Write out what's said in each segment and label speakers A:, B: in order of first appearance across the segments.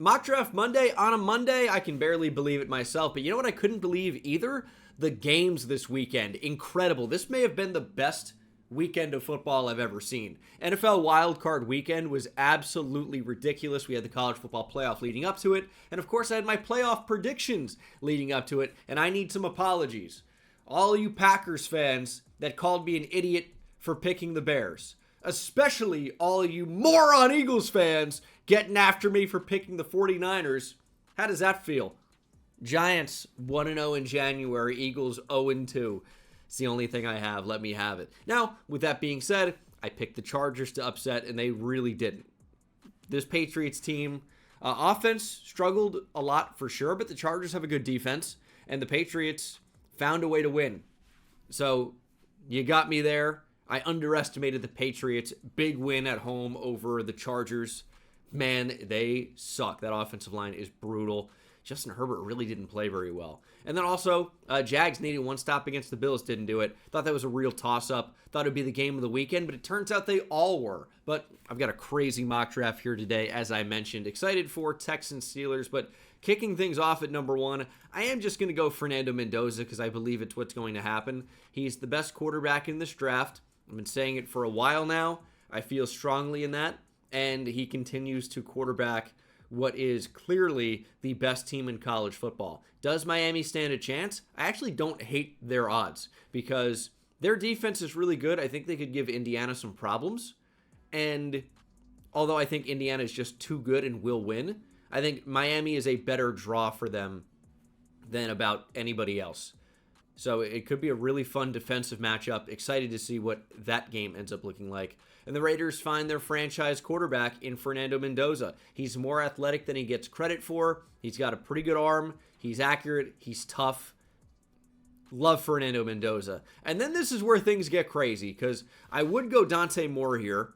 A: Mock Draft Monday on a Monday, I can barely believe it myself, but you know what I couldn't believe either? The games this weekend. Incredible. This may have been the best weekend of football I've ever seen. NFL Wildcard Weekend was absolutely ridiculous. We had the college football playoff leading up to it, and of course I had my playoff predictions leading up to it, and I need some apologies. All you Packers fans that called me an idiot for picking the Bears. Especially all you moron Eagles fans getting after me for picking the 49ers. How does that feel? Giants 1-0 in January, Eagles 0-2. It's the only thing I have. Let me have it. Now, with that being said, I picked the Chargers to upset, and they really didn't. This Patriots team, offense struggled a lot for sure, but the Chargers have a good defense, and the Patriots found a way to win. So, you got me there. I underestimated the Patriots. Big win at home over the Chargers. Man, they suck. That offensive line is brutal. Justin Herbert really didn't play very well. And then also, Jags needed one stop against the Bills, didn't do it. Thought that was a real toss-up. Thought it would be the game of the weekend, but it turns out they all were. But I've got a crazy mock draft here today, as I mentioned. Excited for Texans Steelers, but kicking things off at number one, I am just going to go Fernando Mendoza because I believe it's what's going to happen. He's the best quarterback in this draft. I've been saying it for a while now. I feel strongly in that. And he continues to quarterback what is clearly the best team in college football. Does Miami stand a chance? I actually don't hate their odds because their defense is really good. I think they could give Indiana some problems. And although I think Indiana is just too good and will win, I think Miami is a better draw for them than about anybody else. So it could be a really fun defensive matchup. Excited to see what that game ends up looking like. And the Raiders find their franchise quarterback in Fernando Mendoza. He's more athletic than he gets credit for. He's got a pretty good arm. He's accurate. He's tough. Love Fernando Mendoza. And then this is where things get crazy because I would go Dante Moore here.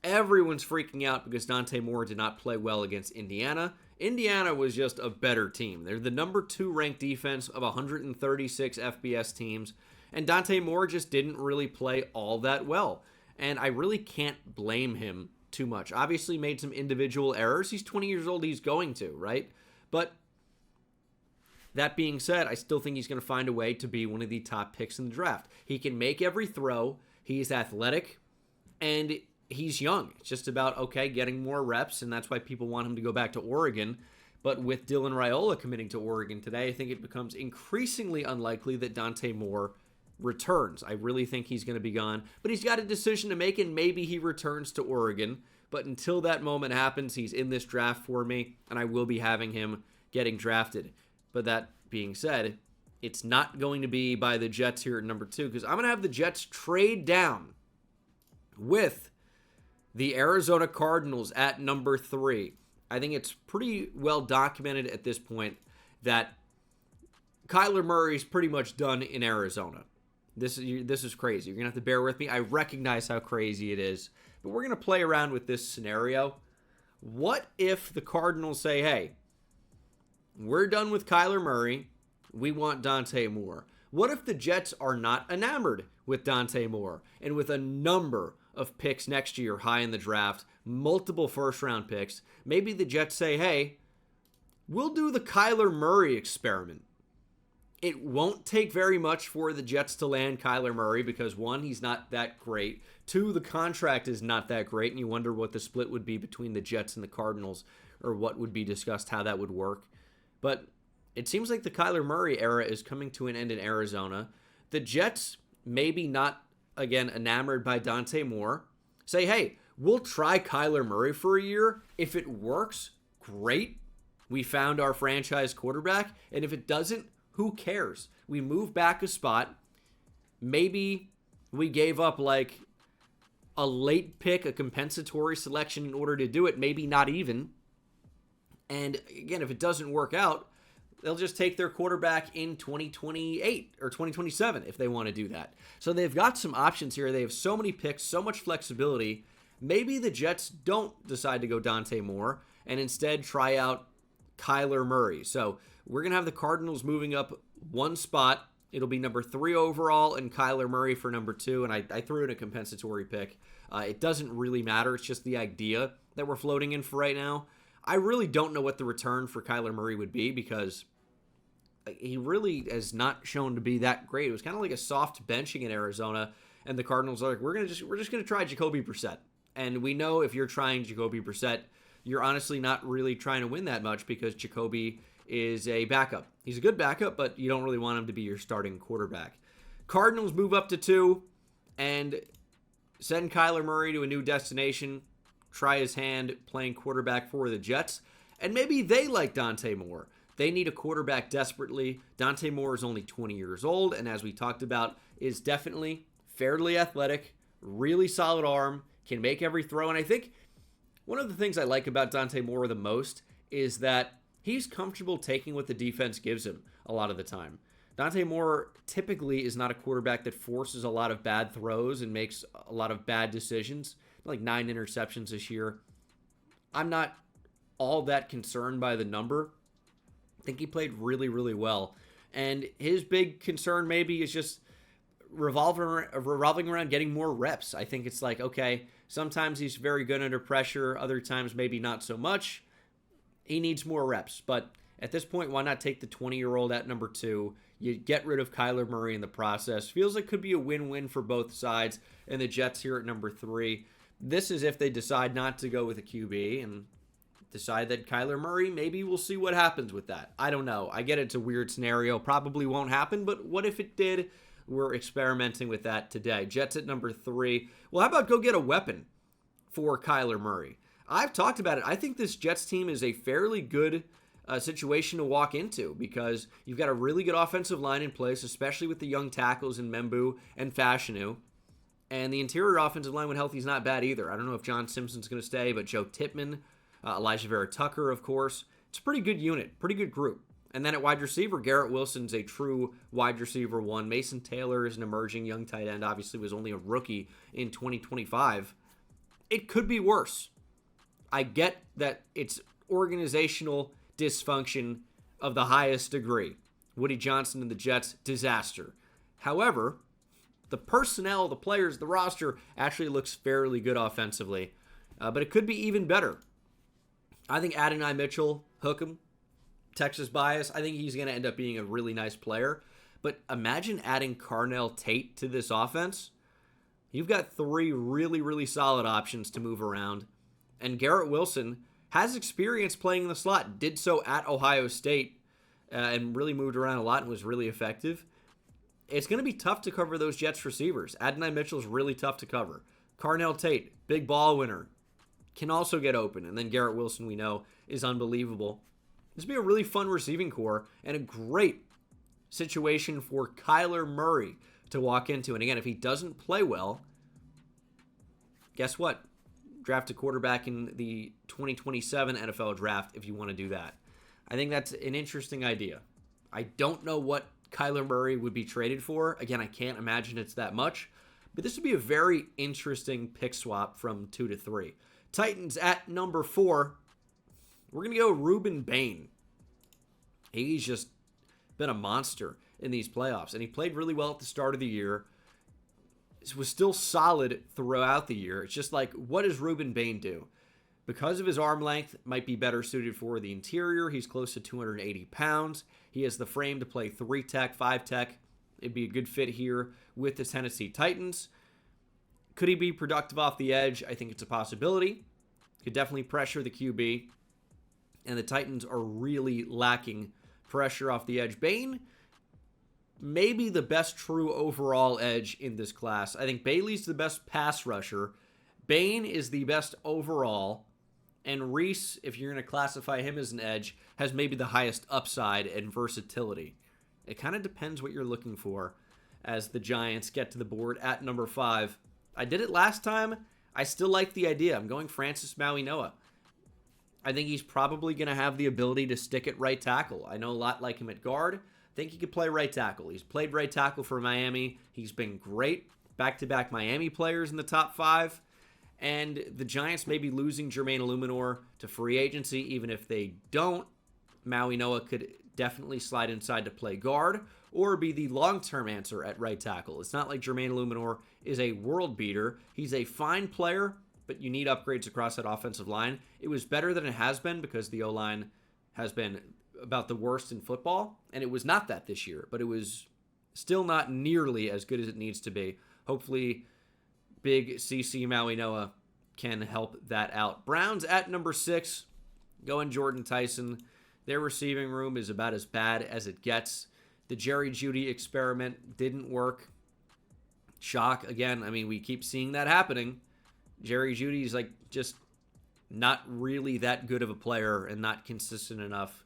A: Everyone's freaking out because Dante Moore did not play well against Indiana. Indiana was just a better team. They're the number 2 ranked defense of 136 FBS teams. And Dante Moore just didn't really play all that well. And I really can't blame him too much. Obviously made some individual errors. He's 20 years old. He's going to, right? But that being said, I still think he's going to find a way to be one of the top picks in the draft. He can make every throw. He's athletic. And he's young. It's just about, okay, getting more reps, and that's why people want him to go back to Oregon. But with Dylan Raiola committing to Oregon today, I think it becomes increasingly unlikely that Dante Moore returns. I really think he's going to be gone. But he's got a decision to make, and maybe he returns to Oregon. But until that moment happens, he's in this draft for me, and I will be having him getting drafted. But that being said, it's not going to be by the Jets here at number 2, because I'm going to have the Jets trade down with the Arizona Cardinals at number 3. I think it's pretty well documented at this point that Kyler Murray's pretty much done in Arizona. This is crazy. You're going to have to bear with me. I recognize how crazy it is, but we're going to play around with this scenario. What if the Cardinals say, hey, we're done with Kyler Murray. We want Dante Moore. What if the Jets are not enamored with Dante Moore and with a number of picks next year high in the draft, multiple first-round picks? Maybe the Jets say, hey, we'll do the Kyler Murray experiment. It won't take very much for the Jets to land Kyler Murray because, 1, he's not that great. 2, the contract is not that great, and you wonder what the split would be between the Jets and the Cardinals or what would be discussed, how that would work. But it seems like the Kyler Murray era is coming to an end in Arizona. The Jets, maybe not, again, enamored by Dante Moore, say, hey, we'll try Kyler Murray for a year. If it works, great. We found our franchise quarterback. And if it doesn't, who cares? We move back a spot. Maybe we gave up like a late pick, a compensatory selection in order to do it. Maybe not even. And again, if it doesn't work out, they'll just take their quarterback in 2028 or 2027 if they want to do that. So they've got some options here. They have so many picks, so much flexibility. Maybe the Jets don't decide to go Dante Moore and instead try out Kyler Murray. So we're going to have the Cardinals moving up one spot. It'll be number 3 overall and Kyler Murray for number 2. And I threw in a compensatory pick. It doesn't really matter. It's just the idea that we're floating in for right now. I really don't know what the return for Kyler Murray would be because he really has not shown to be that great. It was kind of like a soft benching in Arizona, and the Cardinals are like, we're just gonna try Jacoby Brissett. And we know if you're trying Jacoby Brissett, you're honestly not really trying to win that much because Jacoby is a backup. He's a good backup, but you don't really want him to be your starting quarterback. Cardinals move up to 2 and send Kyler Murray to a new destination, try his hand playing quarterback for the Jets, and maybe they like Dante Moore. They need a quarterback desperately. Dante Moore is only 20 years old, and as we talked about, is definitely fairly athletic, really solid arm, can make every throw. And I think one of the things I like about Dante Moore the most is that he's comfortable taking what the defense gives him a lot of the time. Dante Moore typically is not a quarterback that forces a lot of bad throws and makes a lot of bad decisions, like 9 interceptions this year. I'm not all that concerned by the number. I think he played really, really well. And his big concern maybe is just revolving around getting more reps. I think it's like, okay, sometimes he's very good under pressure. Other times maybe not so much. He needs more reps. But at this point, why not take the 20-year-old at number 2? You get rid of Kyler Murray in the process. Feels like could be a win-win for both sides. And the Jets here at number 3. This is if they decide not to go with a QB and decide that Kyler Murray, maybe we'll see what happens with that. I don't know. I get it's a weird scenario. Probably won't happen, but what if it did? We're experimenting with that today. Jets at number 3. Well, how about go get a weapon for Kyler Murray? I've talked about it. I think this Jets team is a fairly good situation to walk into because you've got a really good offensive line in place, especially with the young tackles in Membu and Fashanu. And the interior offensive line when healthy is not bad either. I don't know if John Simpson's going to stay, but Joe Tippmann, Elijah Vera Tucker, of course. It's a pretty good unit, pretty good group. And then at wide receiver, Garrett Wilson's a true wide receiver 1. Mason Taylor is an emerging young tight end. Obviously was only a rookie in 2025. It could be worse. I get that it's organizational dysfunction of the highest degree. Woody Johnson and the Jets, disaster. However, the personnel, the players, the roster actually looks fairly good offensively. But it could be even better. I think Adonai Mitchell, hook him. Texas bias. I think he's going to end up being a really nice player. But imagine adding Carnell Tate to this offense. You've got 3 really, really solid options to move around. And Garrett Wilson has experience playing in the slot. Did so at Ohio State and really moved around a lot and was really effective. It's going to be tough to cover those Jets receivers. Adonai Mitchell's really tough to cover. Carnell Tate, big ball winner, can also get open. And then Garrett Wilson, we know, is unbelievable. This will be a really fun receiving core and a great situation for Kyler Murray to walk into. And again, if he doesn't play well, guess what? Draft a quarterback in the 2027 NFL draft if you want to do that. I think that's an interesting idea. I don't know what Kyler Murray would be traded for. Again, I can't imagine it's that much. But this would be a very interesting pick swap from 2 to 3. Titans at number 4. We're going to go Ruben Bain. He's just been a monster in these playoffs. And he played really well at the start of the year. Was still solid throughout the year. It's just like, what does Ruben Bain do? Because of his arm length, might be better suited for the interior. He's close to 280 pounds. He has the frame to play 3-tech, 5-tech. It'd be a good fit here with the Tennessee Titans. Could he be productive off the edge? I think it's a possibility. Could definitely pressure the QB. And the Titans are really lacking pressure off the edge. Bain, maybe the best true overall edge in this class. I think Bailey's the best pass rusher. Bain is the best overall. And Reese, if you're going to classify him as an edge, has maybe the highest upside and versatility. It kind of depends what you're looking for as the Giants get to the board at number 5. I did it last time. I still like the idea. I'm going Francis Maui-Noah. I think he's probably going to have the ability to stick at right tackle. I know a lot like him at guard. I think he could play right tackle. He's played right tackle for Miami. He's been great. Back-to-back Miami players in the top 5. And the Giants may be losing Jermaine Illuminor to free agency. Even if they don't, Maui-Noah could definitely slide inside to play guard or be the long-term answer at right tackle. It's not like Jermaine Illuminor is a world beater. He's a fine player, but you need upgrades across that offensive line. It was better than it has been because the O-line has been about the worst in football, and it was not that this year, but it was still not nearly as good as it needs to be. Hopefully, big CC Maui Noah can help that out. Browns at number 6, going Jordan Tyson. Their receiving room is about as bad as it gets. The Jerry Jeudy experiment didn't work. Shock. Again, I mean, we keep seeing that happening. Jerry Jeudy is like just not really that good of a player and not consistent enough.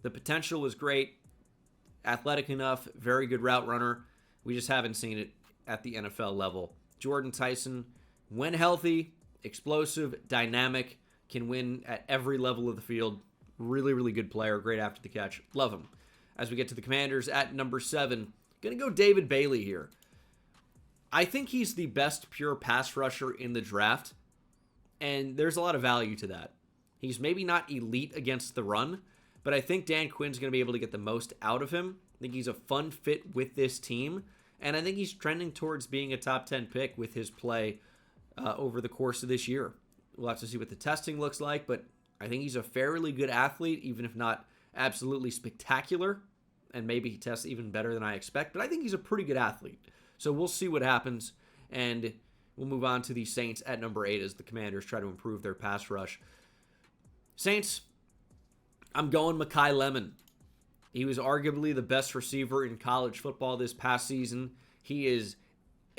A: The potential was great, athletic enough, very good route runner. We just haven't seen it at the NFL level. Jordan Tyson, when healthy, explosive, dynamic, can win at every level of the field. Really, really good player. Great after the catch. Love him. As we get to the Commanders at number 7, going to go David Bailey here. I think he's the best pure pass rusher in the draft, and there's a lot of value to that. He's maybe not elite against the run, but I think Dan Quinn's going to be able to get the most out of him. I think he's a fun fit with this team, and I think he's trending towards being a top 10 pick with his play over the course of this year. We'll have to see what the testing looks like, but I think he's a fairly good athlete, even if not absolutely spectacular, and maybe he tests even better than I expect, but I think he's a pretty good athlete. So we'll see what happens, and we'll move on to the Saints at number 8 as the Commanders try to improve their pass rush. Saints, I'm going Mekhi Lemon. He was arguably the best receiver in college football this past season. He is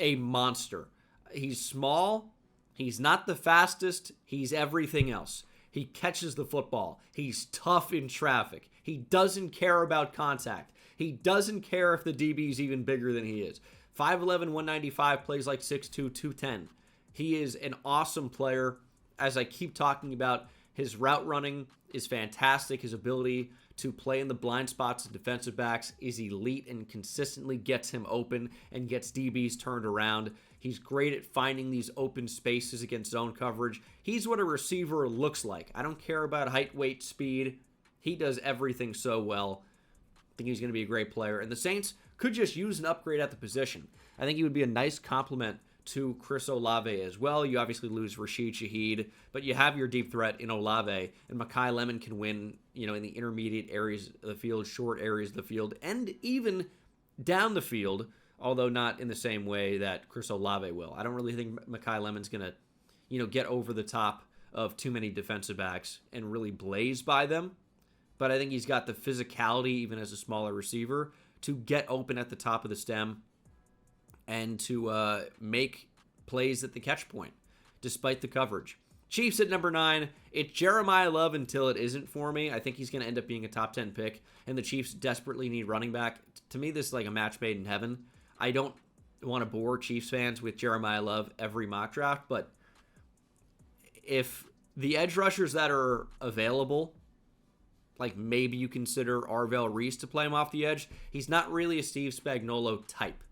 A: a monster. He's small. He's not the fastest. He's everything else. He catches the football. He's tough in traffic. He doesn't care about contact. He doesn't care if the DB is even bigger than he is. 5'11", 195, plays like 6'2", 210. He is an awesome player. As I keep talking about, his route running is fantastic. His ability to play in the blind spots of defensive backs is elite and consistently gets him open and gets DBs turned around. He's great at finding these open spaces against zone coverage. He's what a receiver looks like. I don't care about height, weight, speed. He does everything so well. I think he's going to be a great player. And the Saints could just use an upgrade at the position. I think he would be a nice complement to Chris Olave as well. You obviously lose Rashid Shaheed, but you have your deep threat in Olave, and Mekhi Lemon can win, in the intermediate areas of the field, short areas of the field, and even down the field, although not in the same way that Chris Olave will. I don't really think Mekhi Lemon's going to, get over the top of too many defensive backs and really blaze by them, but I think he's got the physicality, even as a smaller receiver, to get open at the top of the stem and to make plays at the catch point, despite the coverage. Chiefs at number 9. It's Jeremiah Love until it isn't for me. I think he's going to end up being a top 10 pick, and the Chiefs desperately need running back. To me, this is like a match made in heaven. I don't want to bore Chiefs fans with Jeremiah Love every mock draft, but if the edge rushers that are available, like maybe you consider Arvell Reese to play him off the edge, he's not really a Steve Spagnuolo type.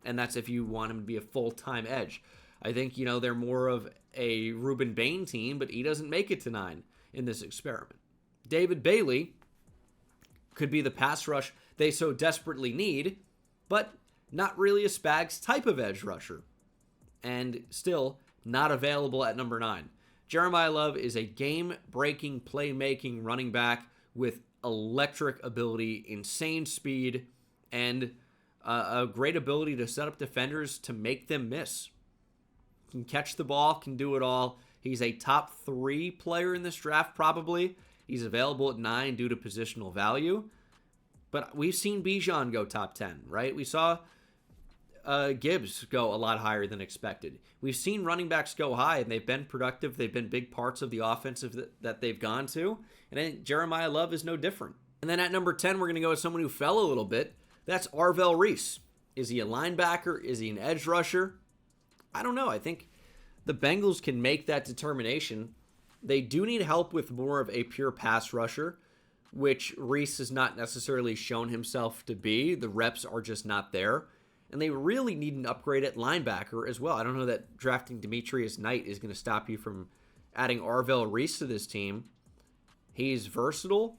A: And that's if you want him to be a full-time edge. I think, they're more of a Reuben Bain team, but he doesn't make it to 9 in this experiment. David Bailey could be the pass rush they so desperately need, but not really a Spags type of edge rusher. And still not available at number 9. Jeremiah Love is a game-breaking, playmaking running back with electric ability, insane speed, and a great ability to set up defenders to make them miss. Can catch the ball, can do it all. He's a top 3 player in this draft, probably. He's available at 9 due to positional value. But we've seen Bijan go top 10, right? We saw Gibbs go a lot higher than expected. We've seen running backs go high, and they've been productive. They've been big parts of the offensive that they've gone to. And I think Jeremiah Love is no different. And then at number 10, we're going to go with someone who fell a little bit. That's Arvell Reese. Is he a linebacker? Is he an edge rusher? I don't know. I think the Bengals can make that determination. They do need help with more of a pure pass rusher, which Reese has not necessarily shown himself to be. The reps are just not there. And they really need an upgrade at linebacker as well. I don't know that drafting Demetrius Knight is going to stop you from adding Arvell Reese to this team. He's versatile.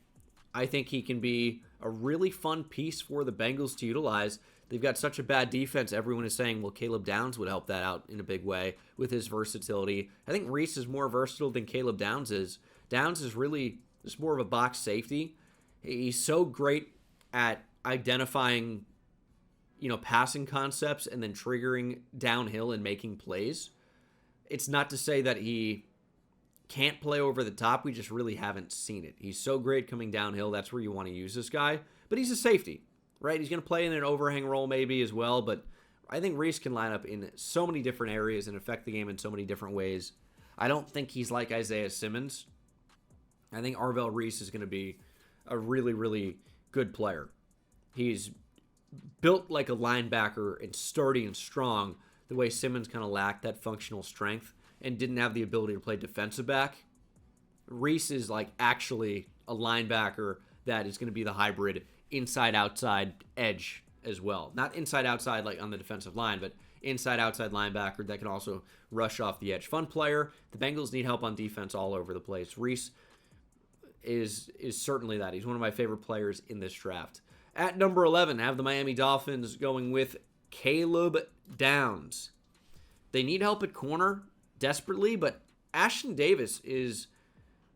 A: I think he can be a really fun piece for the Bengals to utilize. They've got such a bad defense. Everyone is saying, well, Caleb Downs would help that out in a big way with his versatility. I think Reese is more versatile than Caleb Downs is. Downs is really just more of a box safety. He's so great at identifying, passing concepts and then triggering downhill and making plays. It's not to say that he can't play over the top. We just really haven't seen it. He's so great coming downhill. That's where you want to use this guy. But he's a safety, right? He's going to play in an overhang role maybe as well. But I think Reese can line up in so many different areas and affect the game in so many different ways. I don't think he's like Isaiah Simmons. I think Arvell Reese is going to be a really, really good player. He's built like a linebacker and sturdy and strong, the way Simmons kind of lacked that functional strength and didn't have the ability to play defensive back. Reese is like actually a linebacker that is going to be the hybrid inside-outside edge as well. Not inside-outside like on the defensive line, but inside-outside linebacker that can also rush off the edge. Fun player. The Bengals need help on defense all over the place. Reese is certainly that. He's one of my favorite players in this draft. At number 11, I have the Miami Dolphins going with Caleb Downs. They need help at corner desperately, but Ashton Davis is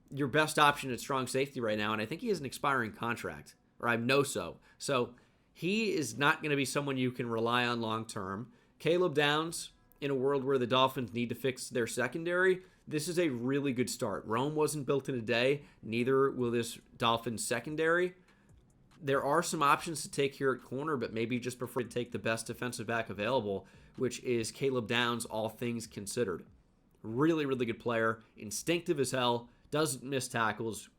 A: your best option at strong safety right now, and I think he has an expiring contract, or I know so. So he is not going to be someone you can rely on long term. Caleb Downs, in a world where the Dolphins need to fix their secondary, this is a really good start. Rome wasn't built in a day. Neither will this Dolphins secondary. There are some options to take here at corner, but maybe just prefer to take the best defensive back available, which is Caleb Downs, all things considered. Really, really good player. Instinctive as hell. Doesn't miss tackles.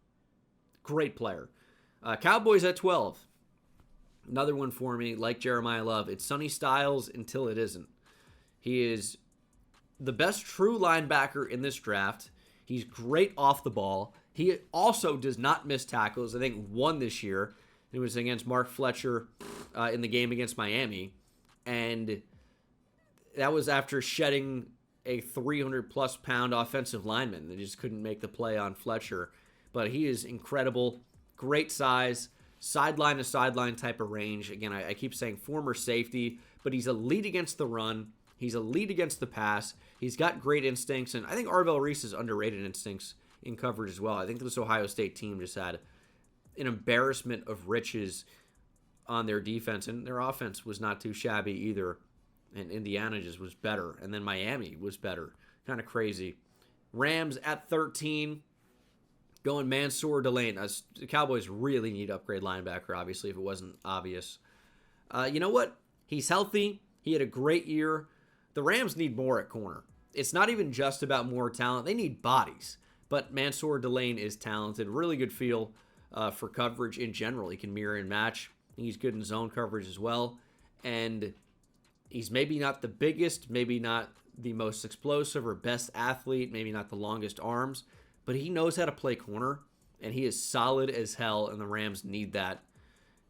A: Great player. Cowboys at 12. Another one for me, like Jeremiah Love. It's Sonny Styles until it isn't. He is the best true linebacker in this draft. He's great off the ball. He also does not miss tackles. I think one this year. It was against Mark Fletcher in the game against Miami. And that was after shedding a 300-plus pound offensive lineman. They just couldn't make the play on Fletcher. But he is incredible. Great size. Sideline to sideline type of range. Again, I keep saying former safety. But he's elite against the run. He's elite against the pass. He's got great instincts. And I think Arvell Reese has underrated instincts in coverage as well. I think this Ohio State team just had an embarrassment of riches on their defense. And their offense was not too shabby either. And Indiana just was better. And then Miami was better. Kind of crazy. Rams at 13. Going Mansour Delane. The Cowboys really need to upgrade linebacker, obviously, if it wasn't obvious. You know what? He's healthy. He had a great year. The Rams need more at corner. It's not even just about more talent. They need bodies. But Mansour Delane is talented. Really good feel for coverage in general. He can mirror and match. He's good in zone coverage as well. And he's maybe not the biggest, maybe not the most explosive or best athlete, maybe not the longest arms, but he knows how to play corner, and he is solid as hell, and the Rams need that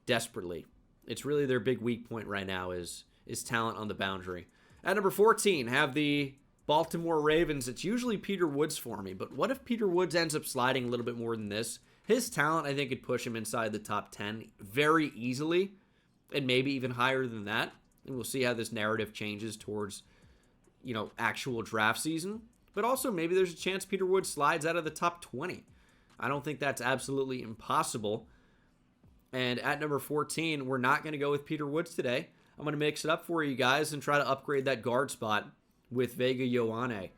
A: desperately. It's really their big weak point right now is talent on the boundary. At number 14, have the Baltimore Ravens. It's usually Peter Woods for me, but what if Peter Woods ends up sliding a little bit more than this? His talent, I think, could push him inside the top 10 very easily, and maybe even higher than that. And we'll see how this narrative changes towards, actual draft season. But also, maybe there's a chance Peter Woods slides out of the top 20. I don't think that's absolutely impossible. And at number 14, we're not going to go with Peter Woods today. I'm going to mix it up for you guys and try to upgrade that guard spot with Vega Ioane.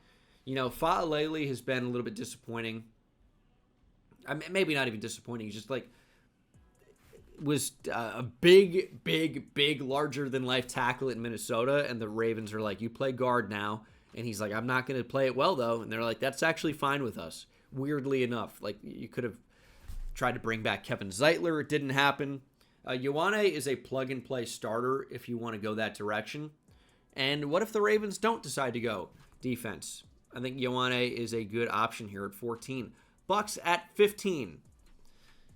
A: Fa'alele has been a little bit disappointing. Maybe not even disappointing. He's just was a big, larger-than-life tackle in Minnesota, and the Ravens are like, you play guard now. And he's like, I'm not going to play it well, though. And they're like, that's actually fine with us. Weirdly enough. You could have tried to bring back Kevin Zeitler. It didn't happen. Ioane is a plug-and-play starter if you want to go that direction. And what if the Ravens don't decide to go defense? I think Ioane is a good option here at 14. Bucks at 15.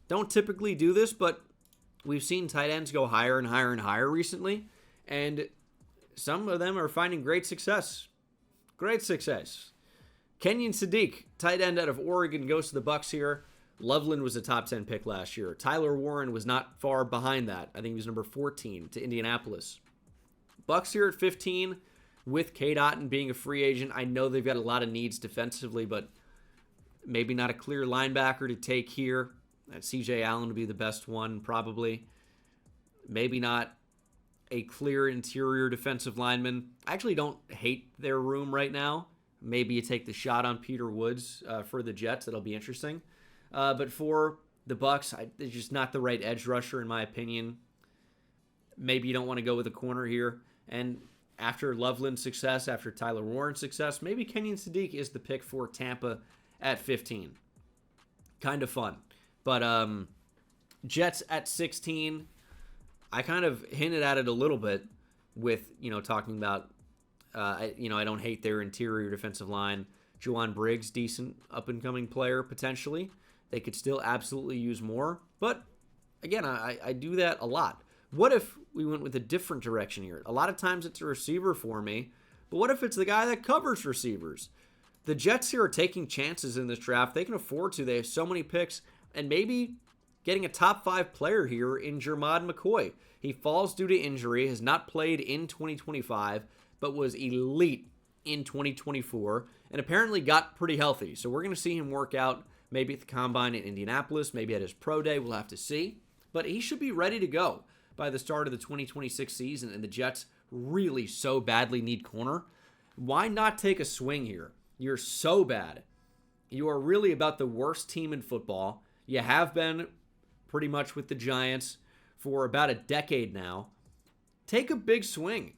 A: Don't typically do this, but we've seen tight ends go higher and higher and higher recently. And some of them are finding great success. Great success. Kenyon Sadiq, tight end out of Oregon, goes to the Bucks here. Loveland was a top 10 pick last year. Tyler Warren was not far behind that. I think he was number 14 to Indianapolis. Bucks here at 15 with Cade Otton being a free agent. I know they've got a lot of needs defensively, but maybe not a clear linebacker to take here. CJ Allen would be the best one, probably. Maybe not a clear interior defensive lineman. I actually don't hate their room right now. Maybe you take the shot on Peter Woods for the Jets. That'll be interesting. But for the Bucks, it's just not the right edge rusher, in my opinion. Maybe you don't want to go with a corner here. And after Loveland's success, after Tyler Warren's success, maybe Kenyon Sadiq is the pick for Tampa at 15. Kind of fun. But Jets at 16, I kind of hinted at it a little bit with, talking about, I don't hate their interior defensive line. Juwan Briggs, decent up-and-coming player, potentially. They could still absolutely use more. But, again, I do that a lot. What if we went with a different direction here? A lot of times it's a receiver for me, but what if it's the guy that covers receivers? The Jets here are taking chances in this draft. They can afford to. They have so many picks, and maybe getting a top 5 player here in Jermod McCoy. He falls due to injury, has not played in 2025, but was elite in 2024, and apparently got pretty healthy. So we're going to see him work out maybe at the Combine in Indianapolis, maybe at his pro day. We'll have to see. But he should be ready to go by the start of the 2026 season, and the Jets really so badly need corner. Why not take a swing here? You're so bad. You are really about the worst team in football. You have been pretty much with the Giants for about a decade now. Take a big swing.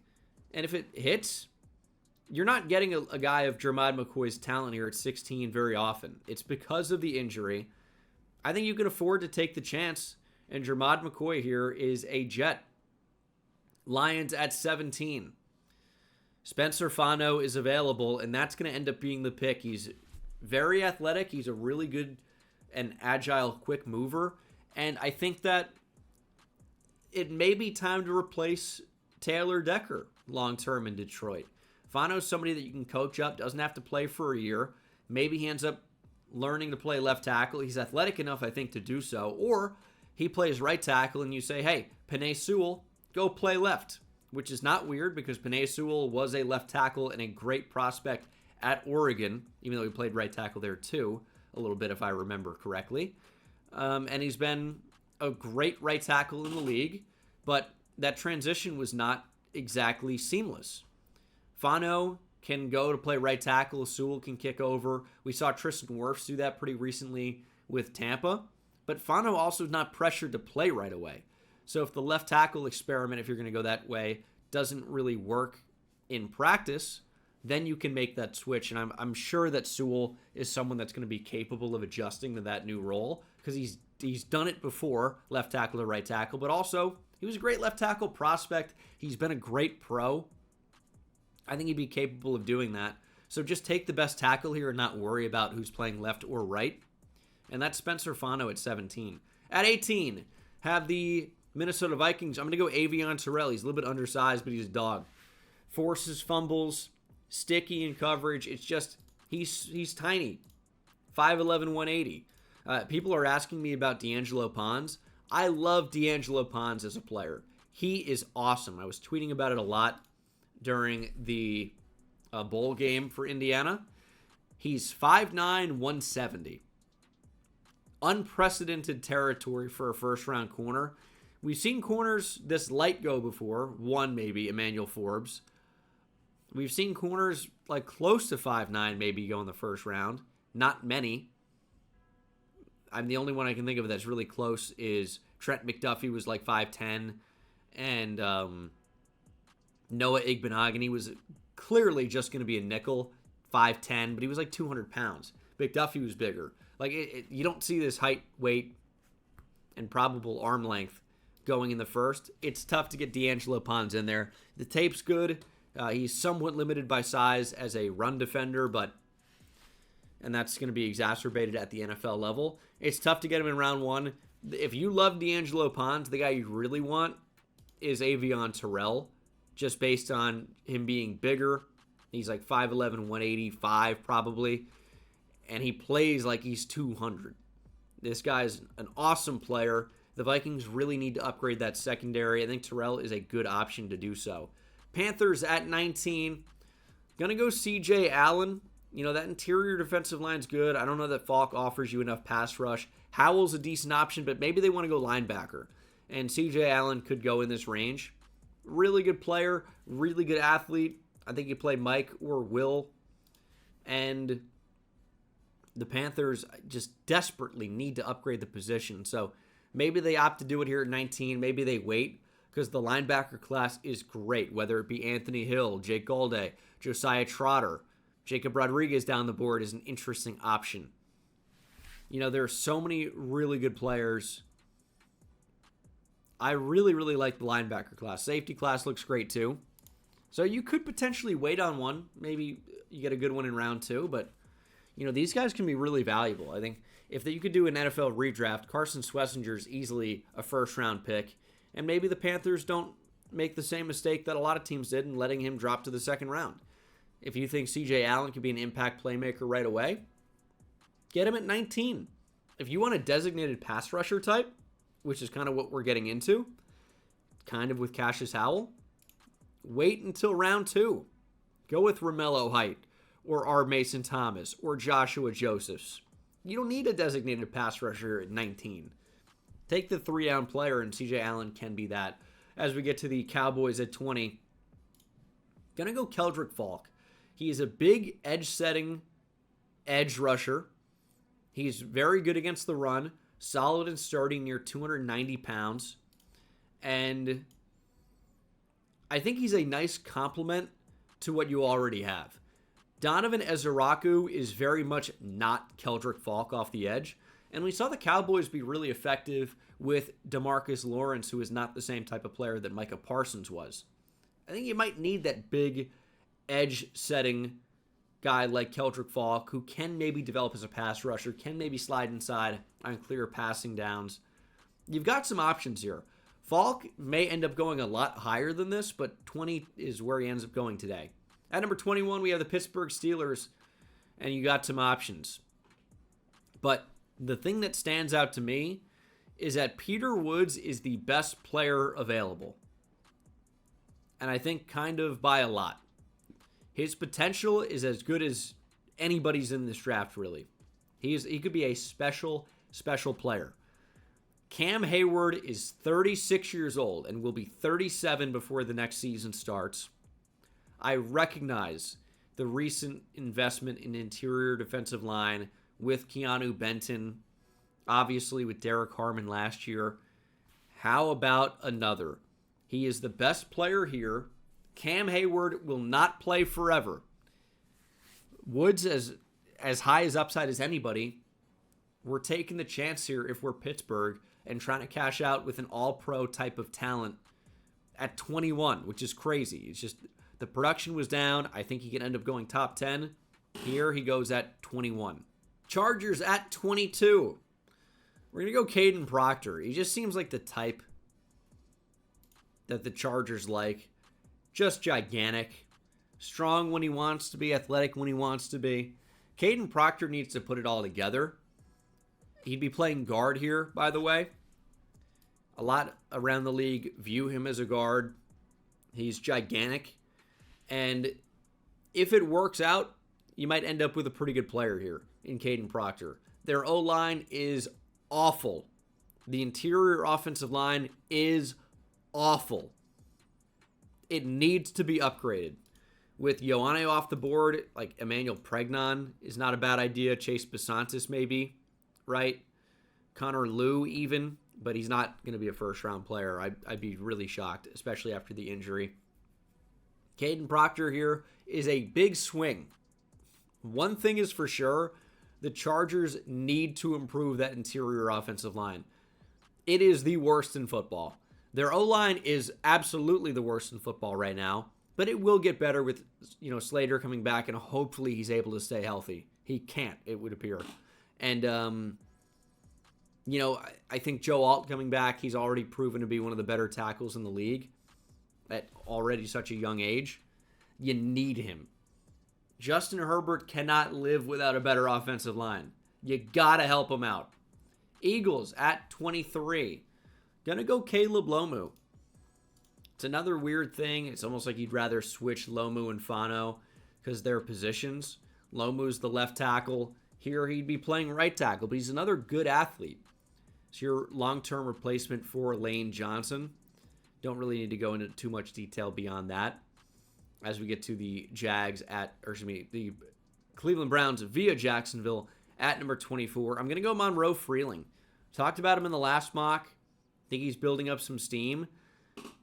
A: And if it hits, you're not getting a guy of Jermod McCoy's talent here at 16 very often. It's because of the injury. I think you can afford to take the chance. And Jermod McCoy here is a Jet. Lions at 17. Spencer Fano is available, and that's going to end up being the pick. He's very athletic. He's a really good and agile, quick mover. And I think that it may be time to replace Taylor Decker long-term in Detroit. Fano's somebody that you can coach up, doesn't have to play for a year. Maybe he ends up learning to play left tackle. He's athletic enough, I think, to do so. Or he plays right tackle, and you say, hey, Penei Sewell, go play left. Which is not weird because Penei Sewell was a left tackle and a great prospect at Oregon, even though he played right tackle there too, a little bit if I remember correctly. And he's been a great right tackle in the league, but that transition was not exactly seamless. Fano can go to play right tackle. Sewell can kick over. We saw Tristan Wirfs do that pretty recently with Tampa, but Fano also is not pressured to play right away. So if the left tackle experiment, if you're going to go that way, doesn't really work in practice, then you can make that switch. And I'm sure that Sewell is someone that's going to be capable of adjusting to that new role because he's done it before, left tackle to right tackle, but also he was a great left tackle prospect. He's been a great pro. I think he'd be capable of doing that. So just take the best tackle here and not worry about who's playing left or right. And that's Spencer Fano at 17. At 18, have the Minnesota Vikings. I'm going to go Avion Terrell. He's a little bit undersized, but he's a dog. Forces fumbles, sticky in coverage. It's just, he's tiny. 5'11", 180. People are asking me about D'Angelo Pons. I love D'Angelo Pons as a player. He is awesome. I was tweeting about it a lot during the bowl game for Indiana. He's 5'9", 170. Unprecedented territory for a first-round corner. We've seen corners this light go before. One, maybe, Emmanuel Forbes. We've seen corners like close to 5'9", maybe go in the first round. Not many. I'm the only one I can think of that's really close is Trent McDuffie was like 5'10", and Noah Igbenogany was clearly just going to be a nickel, 5'10", but he was like 200 pounds. McDuffie was bigger. Like you don't see this height, weight, and probable arm length going in the first. It's tough to get D'Angelo Pons in there. The tape's good. He's somewhat limited by size as a run defender, and that's going to be exacerbated at the NFL level. It's tough to get him in round one. If you love D'Angelo Pons, the guy you really want is Avion Terrell, just based on him being bigger. He's like 5'11", 185 probably, and he plays like he's 200. This guy's an awesome player. The Vikings really need to upgrade that secondary. I think Terrell is a good option to do so. Panthers at 19. Gonna go CJ Allen. That interior defensive line's good. I don't know that Falk offers you enough pass rush. Howell's a decent option, but maybe they want to go linebacker. And CJ Allen could go in this range. Really good player, really good athlete. I think you play Mike or Will. And the Panthers just desperately need to upgrade the position. So maybe they opt to do it here at 19. Maybe they wait because the linebacker class is great, whether it be Anthony Hill, Jake Golday, Josiah Trotter. Jacob Rodriguez down the board is an interesting option. There are so many really good players. I really, really like the linebacker class. Safety class looks great too. So you could potentially wait on one. Maybe you get a good one in round 2, but these guys can be really valuable. I think if you could do an NFL redraft, Carson Schwarzenegger is easily a first-round pick, and maybe the Panthers don't make the same mistake that a lot of teams did in letting him drop to the second round. If you think CJ Allen could be an impact playmaker right away, get him at 19. If you want a designated pass rusher type, which is kind of what we're getting into, kind of with Cassius Howell, wait until round 2. Go with Romello Height or R. Mason Thomas or Joshua Josephs. You don't need a designated pass rusher at 19. Take the 3-down player, and CJ Allen can be that. As we get to the Cowboys at 20, gonna go Keldrick Falk. He is a big edge-setting edge rusher. He's very good against the run, solid and sturdy, near 290 pounds. And I think he's a nice complement to what you already have. Donovan Ezeraku is very much not Keldrick Falk off the edge. And we saw the Cowboys be really effective with DeMarcus Lawrence, who is not the same type of player that Micah Parsons was. I think you might need that big edge-setting guy like Keldrick Falk, who can maybe develop as a pass rusher, can maybe slide inside on clear passing downs. You've got some options here. Falk may end up going a lot higher than this, but 20 is where he ends up going today. At number 21, we have the Pittsburgh Steelers, and you got some options. But the thing that stands out to me is that Peter Woods is the best player available. And I think kind of by a lot. His potential is as good as anybody's in this draft, really. He could be a special player. Cam Hayward is 36 years old and will be 37 before the next season starts. I recognize the recent investment in interior defensive line with Keanu Benton, obviously with Derek Harmon last year. How about another? He is the best player here. Cam Hayward will not play forever. Woods, as high as upside as anybody, we're taking the chance here if we're Pittsburgh and trying to cash out with an all-pro type of talent at 21, which is crazy. It's just the production was down. I think he can end up going top 10. Here he goes at 21. Chargers at 22. We're going to go Caden Proctor. He just seems like the type that the Chargers like. Just gigantic. Strong when he wants to be. Athletic when he wants to be. Caden Proctor needs to put it all together. He'd be playing guard here, by the way. A lot around the league view him as a guard. He's gigantic. And if it works out, you might end up with a pretty good player here in Caden Proctor. Their O-line is awful. The interior offensive line is awful. It needs to be upgraded. With Ioane off the board, like Emmanuel Pregnon is not a bad idea. Chase Besantis maybe, right? Connor Liu even, but he's not going to be a first-round player. I'd be really shocked, especially after the injury. Caden Proctor here is a big swing. One thing is for sure, the Chargers need to improve that interior offensive line. It is the worst in football. Their O-line is absolutely the worst in football right now, but it will get better with, Slater coming back, and hopefully he's able to stay healthy. He can't, it would appear. And, I think Joe Alt coming back, he's already proven to be one of the better tackles in the league at already such a young age. You need him. Justin Herbert cannot live without a better offensive line. You got to help him out. Eagles at 23. Gonna go Caleb Lomu. It's another weird thing. It's almost like you'd rather switch Lomu and Fano because they're positions. Lomu's the left tackle. Here he'd be playing right tackle, but he's another good athlete. It's your long-term replacement for Lane Johnson. Don't really need to go into too much detail beyond that as we get to the the Cleveland Browns via Jacksonville at number 24. I'm going to go Monroe Freeling. Talked about him in the last mock. Think he's building up some steam.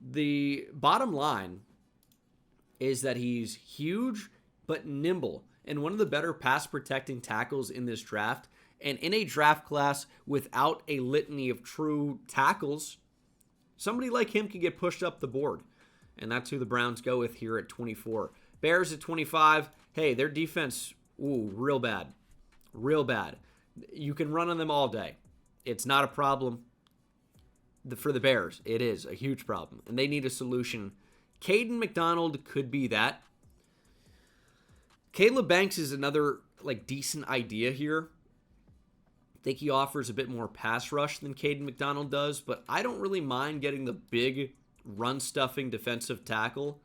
A: The bottom line is that he's huge but nimble and one of the better pass protecting tackles in this draft. And in a draft class without a litany of true tackles, somebody like him could get pushed up the board. And that's who the Browns go with here at 24. Bears at 25. Hey, their defense, real bad. Real bad. You can run on them all day. It's not a problem. For the Bears, it is a huge problem. And they need a solution. Caden McDonald could be that. Caleb Banks is another decent idea here. I think he offers a bit more pass rush than Caden McDonald does, but I don't really mind getting the big run-stuffing defensive tackle.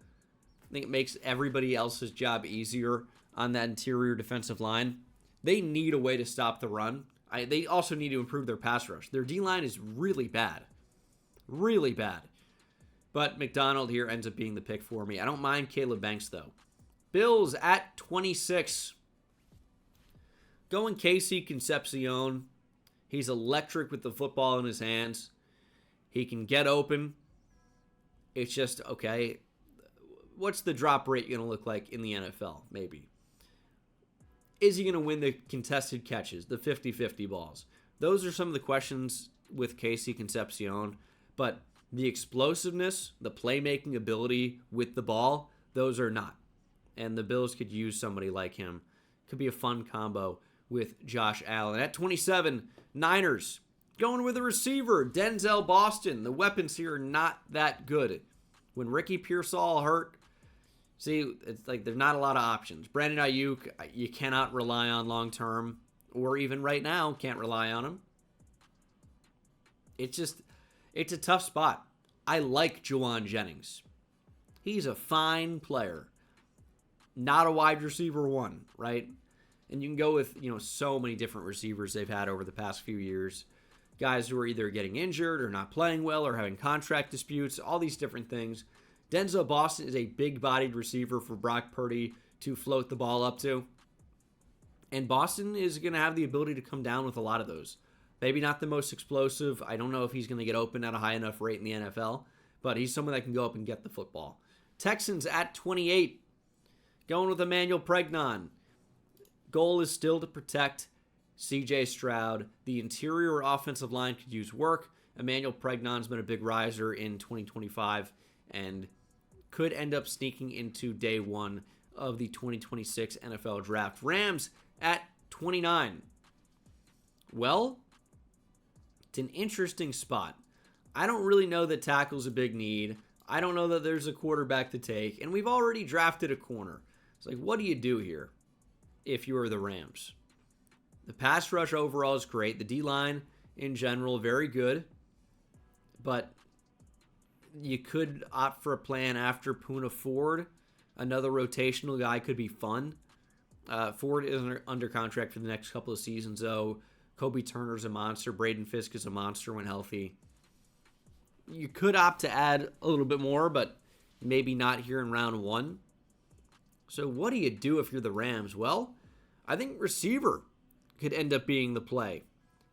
A: I think it makes everybody else's job easier on that interior defensive line. They need a way to stop the run. They also need to improve their pass rush. Their D-line is really bad. Really bad. But McDonald here ends up being the pick for me. I don't mind Caleb Banks, though. Bills at 26. Going Casey Concepcion. He's electric with the football in his hands. He can get open. It's just, okay, what's the drop rate going to look like in the NFL? Maybe. Is he going to win the contested catches, the 50-50 balls? Those are some of the questions with Casey Concepcion. But the explosiveness, the playmaking ability with the ball, those are not. And the Bills could use somebody like him. Could be a fun combo with Josh Allen. At 27, Niners going with a receiver, Denzel Boston. The weapons here are not that good. When Ricky Pearsall hurt, it's there's not a lot of options. Brandon Ayuk, you cannot rely on long term, or even right now, can't rely on him. It's a tough spot. I like Juwan Jennings. He's a fine player. Not a wide receiver one, right? And you can go with, so many different receivers they've had over the past few years. Guys who are either getting injured or not playing well or having contract disputes, all these different things. Denzel Boston is a big-bodied receiver for Brock Purdy to float the ball up to. And Boston is going to have the ability to come down with a lot of those. Maybe not the most explosive. I don't know if he's going to get open at a high enough rate in the NFL, but he's someone that can go up and get the football. Texans at 28, going with Emmanuel Pregnon. Goal is still to protect C.J. Stroud. The interior offensive line could use work. Emmanuel Pregnon's been a big riser in 2025 and could end up sneaking into day one of the 2026 NFL Draft. Rams at 29. Well, it's an interesting spot. I don't really know that tackle's a big need. I don't know that there's a quarterback to take, and we've already drafted a corner. It's what do you do here if you are the Rams? The pass rush overall is great. The D-line in general, very good. But you could opt for a plan after Poona Ford. Another rotational guy could be fun. Ford is under contract for the next couple of seasons, though. Kobe Turner's a monster. Braden Fisk is a monster when healthy. You could opt to add a little bit more, but maybe not here in round one. So what do you do if you're the Rams? Well, I think receiver could end up being the play.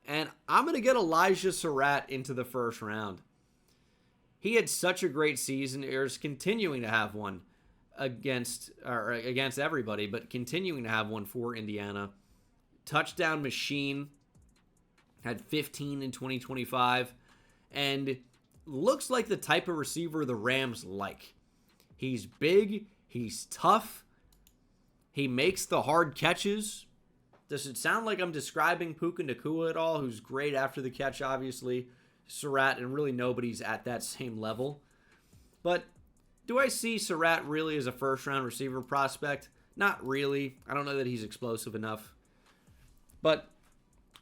A: And I'm going to get Elijah Surratt into the first round. He had such a great season. Is continuing to have one against everybody, but continuing to have one for Indiana. Touchdown machine. Had 15 in 2025. And looks like the type of receiver the Rams like. He's big. He's tough. He makes the hard catches. Does it sound like I'm describing Puka Nacua at all, who's great after the catch, obviously? Surratt, and really nobody's at that same level. But do I see Surratt really as a first-round receiver prospect? Not really. I don't know that he's explosive enough. But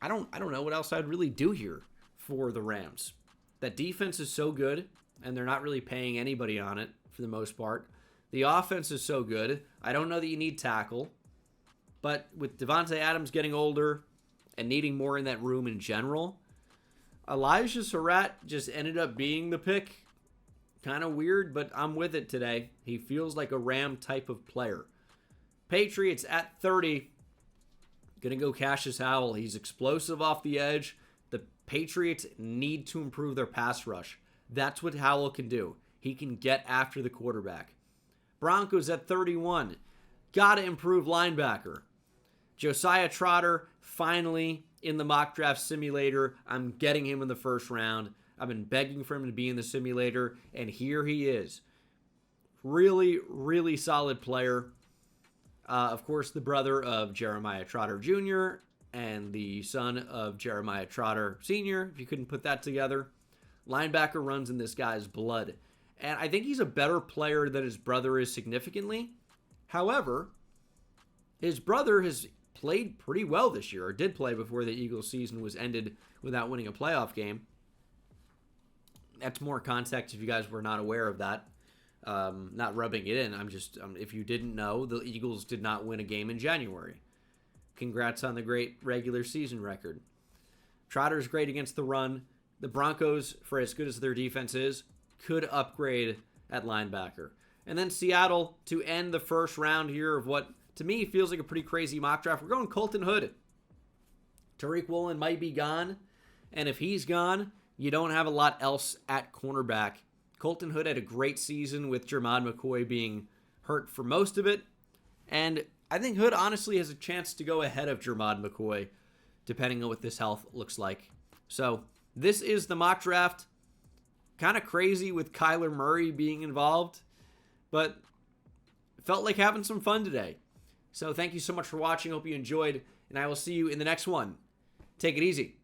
A: I don't know what else I'd really do here for the Rams. That defense is so good. and they're not really paying anybody on it for the most part. The offense is so good. I don't know that you need tackle, but with Devontae Adams getting older and needing more in that room in general, Elijah Surratt just ended up being the pick. Kind of weird, but I'm with it today. He feels like a Ram type of player. Patriots at 30. Gonna go Cassius Howell. He's explosive off the edge. The Patriots need to improve their pass rush. That's what Howell can do. He can get after the quarterback. Broncos at 31. Gotta improve linebacker. Josiah Trotter, finally in the mock draft simulator. I'm getting him in the first round. I've been begging for him to be in the simulator, and here he is. Really, really solid player. Of course, the brother of Jeremiah Trotter Jr. and the son of Jeremiah Trotter Sr., if you couldn't put that together. Linebacker runs in this guy's blood. And I think he's a better player than his brother is significantly. However, his brother has played pretty well this year, or did play before the Eagles season was ended without winning a playoff game. That's more context if you guys were not aware of that. Not rubbing it in. If you didn't know, the Eagles did not win a game in January. Congrats on the great regular season record. Trotter's great against the run. The Broncos, for as good as their defense is, could upgrade at linebacker. And then Seattle to end the first round here of what, to me, feels like a pretty crazy mock draft. We're going Colton Hood. Tariq Woolen might be gone. And if he's gone, you don't have a lot else at cornerback. Colton Hood had a great season with Jermod McCoy being hurt for most of it. And I think Hood honestly has a chance to go ahead of Jermod McCoy, depending on what this health looks like. So this is the mock draft. Kind of crazy with Kyler Murray being involved, but felt like having some fun today. So thank you so much for watching. Hope you enjoyed, and I will see you in the next one. Take it easy.